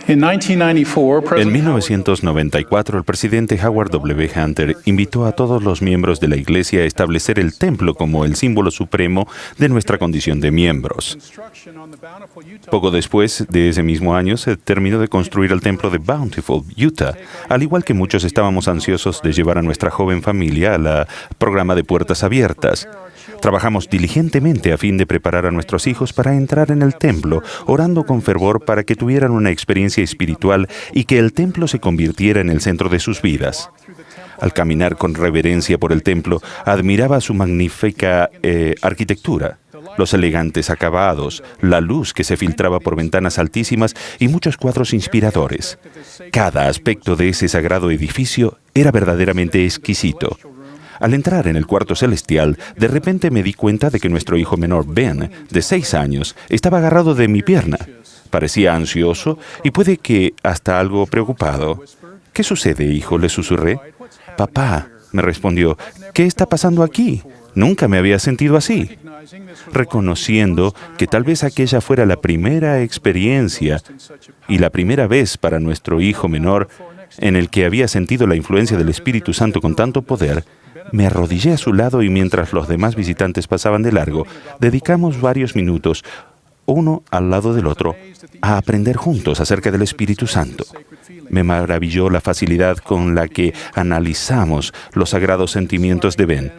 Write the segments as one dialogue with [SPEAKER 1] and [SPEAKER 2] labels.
[SPEAKER 1] En 1994, el presidente Howard W. Hunter invitó a todos los miembros de la Iglesia a establecer el templo como el símbolo supremo de nuestra condición de miembros. Poco después de ese mismo año, se terminó de construir el templo de Bountiful, Utah, al igual que muchos estábamos ansiosos de llevar a nuestra joven familia al programa de Puertas Abiertas. Trabajamos diligentemente a fin de preparar a nuestros hijos para entrar en el templo, orando con fervor para que tuvieran una experiencia espiritual y que el templo se convirtiera en el centro de sus vidas. Al caminar con reverencia por el templo, admiraba su magnífica arquitectura, los elegantes acabados, la luz que se filtraba por ventanas altísimas y muchos cuadros inspiradores. Cada aspecto de ese sagrado edificio era verdaderamente exquisito. Al entrar en el cuarto celestial, de repente me di cuenta de que nuestro hijo menor, Ben, de 6 años, estaba agarrado de mi pierna. Parecía ansioso y puede que hasta algo preocupado. «¿Qué sucede, hijo?», le susurré. «Papá», me respondió, «¿qué está pasando aquí? Nunca me había sentido así». Reconociendo que tal vez aquella fuera la primera experiencia y la primera vez para nuestro hijo menor en el que había sentido la influencia del Espíritu Santo con tanto poder, me arrodillé a su lado y mientras los demás visitantes pasaban de largo, dedicamos varios minutos, uno al lado del otro, a aprender juntos acerca del Espíritu Santo. Me maravilló la facilidad con la que analizamos los sagrados sentimientos de Ben.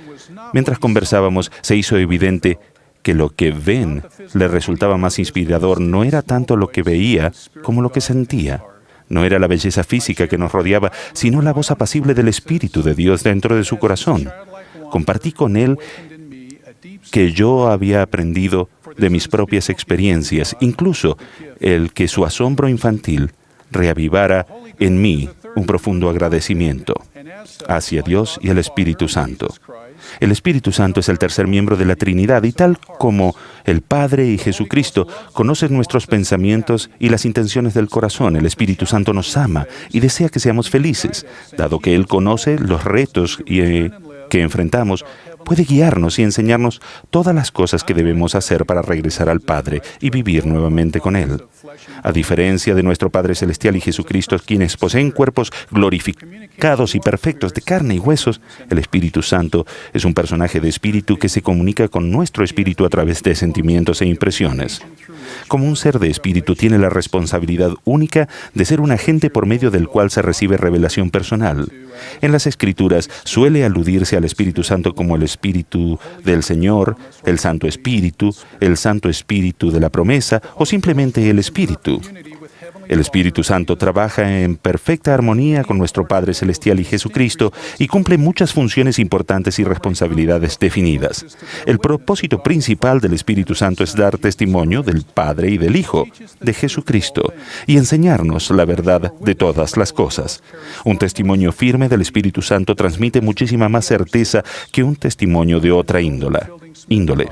[SPEAKER 1] Mientras conversábamos, se hizo evidente que lo que Ben le resultaba más inspirador no era tanto lo que veía como lo que sentía. No era la belleza física que nos rodeaba, sino la voz apacible del Espíritu de Dios dentro de su corazón. Compartí con él que yo había aprendido de mis propias experiencias, incluso el que su asombro infantil reavivara en mí un profundo agradecimiento hacia Dios y el Espíritu Santo. El Espíritu Santo es el tercer miembro de la Trinidad y tal como el Padre y Jesucristo conocen nuestros pensamientos y las intenciones del corazón, el Espíritu Santo nos ama y desea que seamos felices. Dado que Él conoce los retos que enfrentamos, puede guiarnos y enseñarnos todas las cosas que debemos hacer para regresar al Padre y vivir nuevamente con Él. A diferencia de nuestro Padre Celestial y Jesucristo, quienes poseen cuerpos glorificados y perfectos de carne y huesos, el Espíritu Santo es un personaje de espíritu que se comunica con nuestro espíritu a través de sentimientos e impresiones. Como un ser de espíritu, tiene la responsabilidad única de ser un agente por medio del cual se recibe revelación personal. En las Escrituras suele aludirse al Espíritu Santo como el Espíritu del Señor, el Santo Espíritu de la promesa o simplemente el Espíritu. El Espíritu Santo trabaja en perfecta armonía con nuestro Padre Celestial y Jesucristo y cumple muchas funciones importantes y responsabilidades definidas. El propósito principal del Espíritu Santo es dar testimonio del Padre y del Hijo, de Jesucristo, y enseñarnos la verdad de todas las cosas. Un testimonio firme del Espíritu Santo transmite muchísima más certeza que un testimonio de otra índole.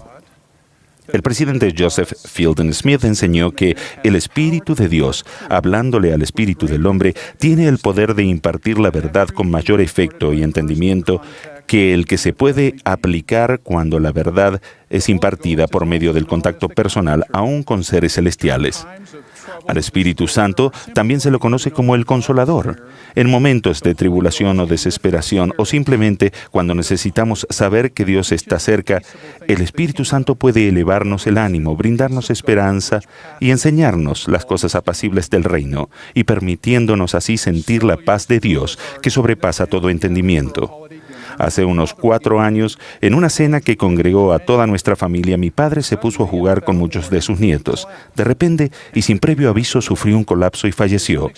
[SPEAKER 1] El presidente Joseph Fielding Smith enseñó que el Espíritu de Dios, hablándole al Espíritu del hombre, tiene el poder de impartir la verdad con mayor efecto y entendimiento que el que se puede aplicar cuando la verdad es impartida por medio del contacto personal, aún con seres celestiales. Al Espíritu Santo también se lo conoce como el Consolador. En momentos de tribulación o desesperación, o simplemente cuando necesitamos saber que Dios está cerca, el Espíritu Santo puede elevarnos el ánimo, brindarnos esperanza y enseñarnos las cosas apacibles del reino, y permitiéndonos así sentir la paz de Dios que sobrepasa todo entendimiento. Hace unos 4 años, en una cena que congregó a toda nuestra familia, mi padre se puso a jugar con muchos de sus nietos. De repente, y sin previo aviso, sufrió un colapso y falleció.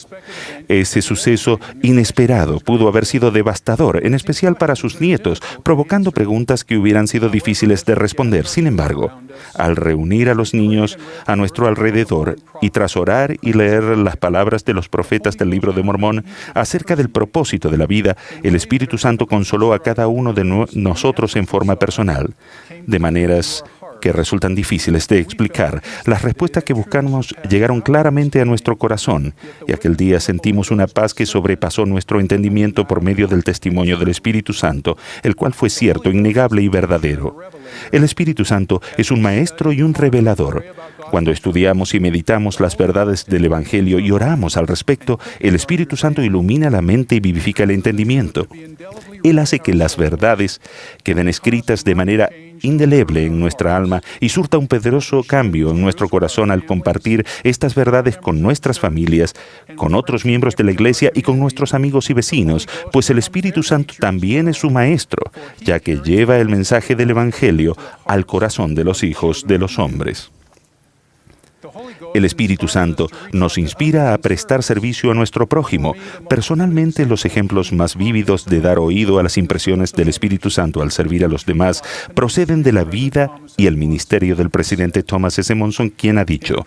[SPEAKER 1] Ese suceso inesperado pudo haber sido devastador, en especial para sus nietos, provocando preguntas que hubieran sido difíciles de responder. Sin embargo, al reunir a los niños a nuestro alrededor y tras orar y leer las palabras de los profetas del Libro de Mormón acerca del propósito de la vida, el Espíritu Santo consoló a cada uno de nosotros en forma personal, de maneras que resultan difíciles de explicar. Las respuestas que buscamos llegaron claramente a nuestro corazón, y aquel día sentimos una paz que sobrepasó nuestro entendimiento por medio del testimonio del Espíritu Santo, el cual fue cierto, innegable y verdadero. El Espíritu Santo es un maestro y un revelador. Cuando estudiamos y meditamos las verdades del Evangelio y oramos al respecto, el Espíritu Santo ilumina la mente y vivifica el entendimiento. Él hace que las verdades queden escritas de manera indeleble en nuestra alma y surta un poderoso cambio en nuestro corazón al compartir estas verdades con nuestras familias, con otros miembros de la Iglesia y con nuestros amigos y vecinos, pues el Espíritu Santo también es su maestro, ya que lleva el mensaje del Evangelio al corazón de los hijos de los hombres. El Espíritu Santo nos inspira a prestar servicio a nuestro prójimo. Personalmente, los ejemplos más vívidos de dar oído a las impresiones del Espíritu Santo al servir a los demás proceden de la vida y el ministerio del presidente Thomas S. Monson, quien ha dicho: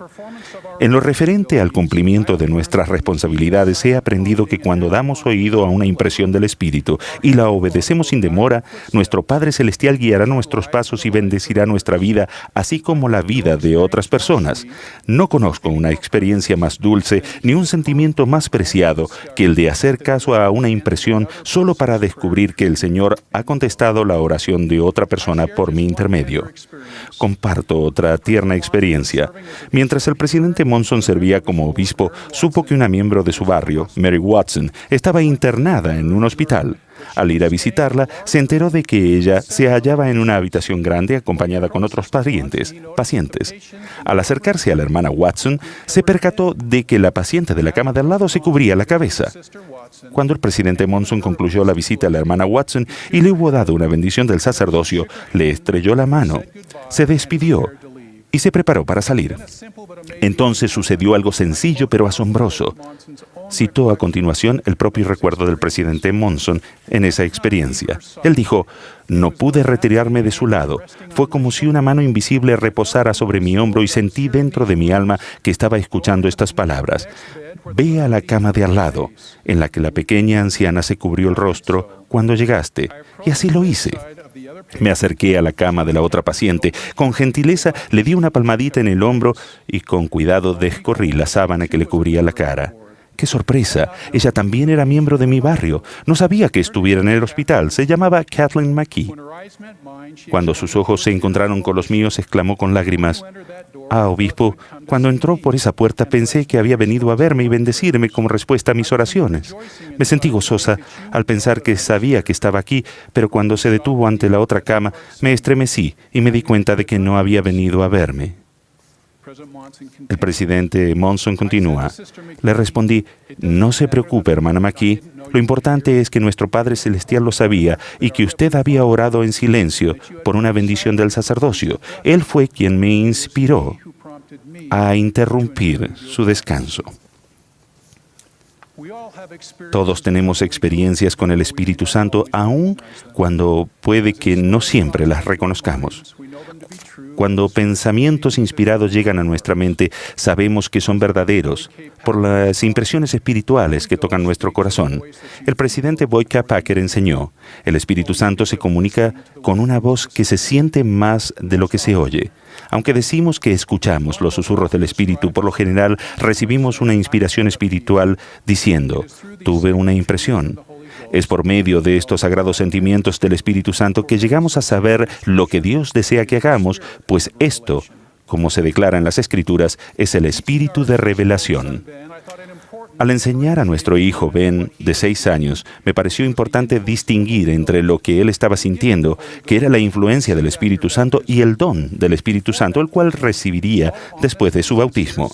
[SPEAKER 1] en lo referente al cumplimiento de nuestras responsabilidades, he aprendido que cuando damos oído a una impresión del Espíritu y la obedecemos sin demora, nuestro Padre Celestial guiará nuestros pasos y bendecirá nuestra vida, así como la vida de otras personas. No conozco una experiencia más dulce ni un sentimiento más preciado que el de hacer caso a una impresión solo para descubrir que el Señor ha contestado la oración de otra persona por mi intermedio. Comparto otra tierna experiencia. Mientras el presidente Monson servía como obispo, supo que una miembro de su barrio, Mary Watson, estaba internada en un hospital. Al ir a visitarla, se enteró de que ella se hallaba en una habitación grande acompañada con otros pacientes. Al acercarse a la hermana Watson, se percató de que la paciente de la cama de al lado se cubría la cabeza. Cuando el presidente Monson concluyó la visita a la hermana Watson y le hubo dado una bendición del sacerdocio, le estrelló la mano, se despidió y se preparó para salir. Entonces sucedió algo sencillo pero asombroso. Citó a continuación el propio recuerdo del presidente Monson en esa experiencia. Él dijo: no pude retirarme de su lado. Fue como si una mano invisible reposara sobre mi hombro y sentí dentro de mi alma que estaba escuchando estas palabras: ve a la cama de al lado, en la que la pequeña anciana se cubrió el rostro cuando llegaste. Y así lo hice. Me acerqué a la cama de la otra paciente. Con gentileza le di una palmadita en el hombro y con cuidado descorrí la sábana que le cubría la cara. ¡Qué sorpresa! Ella también era miembro de mi barrio. No sabía que estuviera en el hospital. Se llamaba Kathleen McKee. Cuando sus ojos se encontraron con los míos, exclamó con lágrimas: «Ah, obispo, cuando entró por esa puerta pensé que había venido a verme y bendecirme como respuesta a mis oraciones. Me sentí gozosa al pensar que sabía que estaba aquí, pero cuando se detuvo ante la otra cama, me estremecí y me di cuenta de que no había venido a verme». El presidente Monson continúa: le respondí: no se preocupe, hermana McKee. Lo importante es que nuestro Padre Celestial lo sabía y que usted había orado en silencio por una bendición del sacerdocio. Él fue quien me inspiró a interrumpir su descanso. Todos tenemos experiencias con el Espíritu Santo, aun cuando puede que no siempre las reconozcamos. Cuando pensamientos inspirados llegan a nuestra mente, sabemos que son verdaderos por las impresiones espirituales que tocan nuestro corazón. El presidente Boyd K. Packer enseñó: el Espíritu Santo se comunica con una voz que se siente más de lo que se oye. Aunque decimos que escuchamos los susurros del Espíritu, por lo general recibimos una inspiración espiritual diciendo: tuve una impresión. Es por medio de estos sagrados sentimientos del Espíritu Santo que llegamos a saber lo que Dios desea que hagamos, pues esto, como se declara en las Escrituras, es el espíritu de revelación. Al enseñar a nuestro hijo Ben, de 6 años, me pareció importante distinguir entre lo que él estaba sintiendo, que era la influencia del Espíritu Santo, y el don del Espíritu Santo, el cual recibiría después de su bautismo.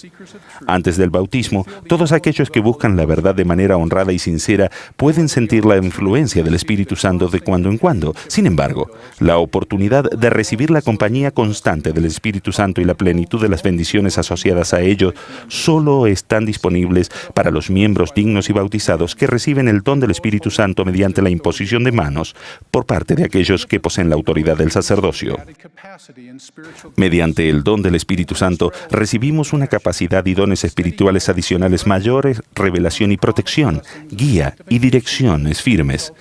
[SPEAKER 1] Antes del bautismo, todos aquellos que buscan la verdad de manera honrada y sincera pueden sentir la influencia del Espíritu Santo de cuando en cuando. Sin embargo, la oportunidad de recibir la compañía constante del Espíritu Santo y la plenitud de las bendiciones asociadas a ello solo están disponibles para los miembros dignos y bautizados que reciben el don del Espíritu Santo mediante la imposición de manos por parte de aquellos que poseen la autoridad del sacerdocio. Mediante el don del Espíritu Santo recibimos una capacidad y dones espirituales adicionales mayores, revelación y protección, guía y direcciones firmes.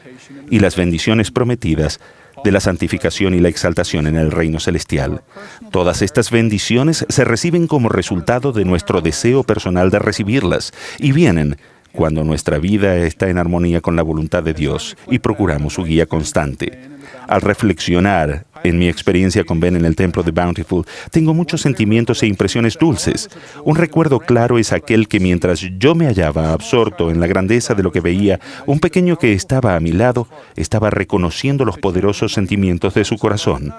[SPEAKER 1] Y las bendiciones prometidas de la santificación y la exaltación en el reino celestial. Todas estas bendiciones se reciben como resultado de nuestro deseo personal de recibirlas y vienen cuando nuestra vida está en armonía con la voluntad de Dios y procuramos su guía constante. Al reflexionar en mi experiencia con Ben en el templo de Bountiful, tengo muchos sentimientos e impresiones dulces. Un recuerdo claro es aquel que mientras yo me hallaba absorto en la grandeza de lo que veía, un pequeño que estaba a mi lado estaba reconociendo los poderosos sentimientos de su corazón.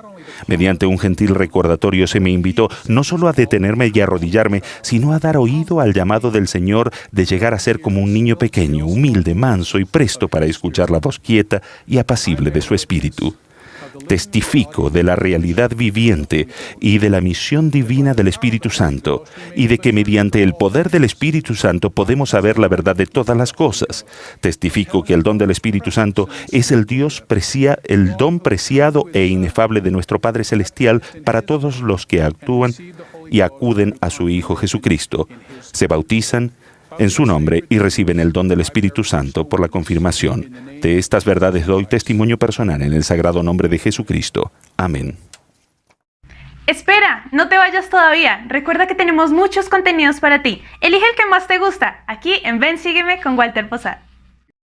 [SPEAKER 1] Mediante un gentil recordatorio se me invitó no solo a detenerme y arrodillarme, sino a dar oído al llamado del Señor de llegar a ser como un niño pequeño, humilde, manso y presto para escuchar la voz quieta y apacible de su espíritu. Testifico de la realidad viviente y de la misión divina del Espíritu Santo, y de que mediante el poder del Espíritu Santo podemos saber la verdad de todas las cosas. Testifico que el don del Espíritu Santo es el don preciado e inefable de nuestro Padre Celestial para todos los que actúan y acuden a su Hijo Jesucristo, se bautizan en su nombre y reciben el don del Espíritu Santo por la confirmación. De estas verdades doy testimonio personal en el sagrado nombre de Jesucristo. Amén.
[SPEAKER 2] Espera, no te vayas todavía. Recuerda que tenemos muchos contenidos para ti. Elige el que más te gusta, aquí en Ven Sígueme con Walter Posada.